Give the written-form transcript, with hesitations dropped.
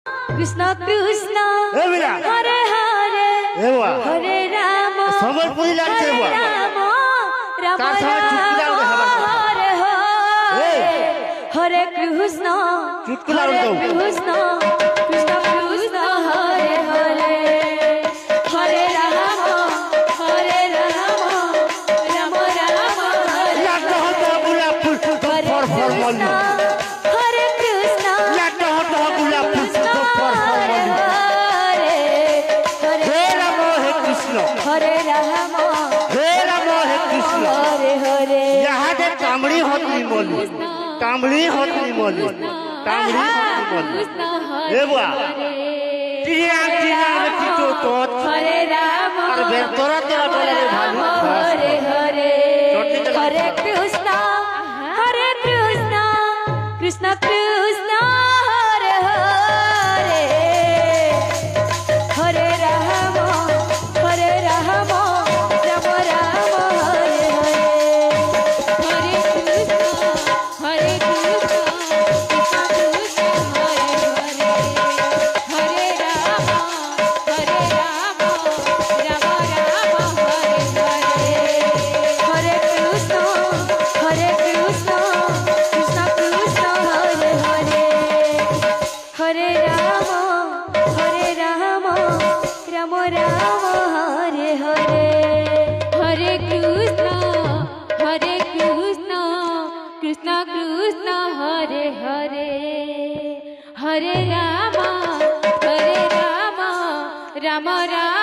कृष्ण कृष्ण हरे हरे हरे राम সম্বলপুরি লাগছে राम राम তার সঙ্গে চুটকুলা উঠে हरे हरे हरे कृष्ण চুটকুলা हरे উঠে कृष्ण कृष्ण कृष्ण हरे हरे हरे राम राम राम हरे লাড্ডু হতো গোলাপ ফুল ফর ফর মল্লি हरे कृष्ण লাড্ডু হতো গোলাপ ফুল ফর ফর মল্লি হে রাম হে কৃষ্ণ हरे राम হে রাম হে কৃষ্ণ हरे हरे ইহাতে কামড়ি হতনি মল্লি কামড়ি হতনি মল্লি কামড়ি হতনি মল্লি এ বুয়া টিয়া টিয়া টিটো তো हरे राम আর বের তোরা তোরা বলে রে ভালু हरे हरे চটনি চলা हरे कृष्ण कृष्ण कृष्ण हरे हरे हरे राम राम राम हरे हरे हरे कृष्ण कृष्ण कृष्ण हरे हरे हरे राम राम राम हरे हरे हरे कृष्ण कृष्ण कृष्ण कृष्ण हरे हरे हरे राम राम राम हरे हरे हरे कृष्ण कृष्ण कृष्ण हरे हरे हरे राम राम राम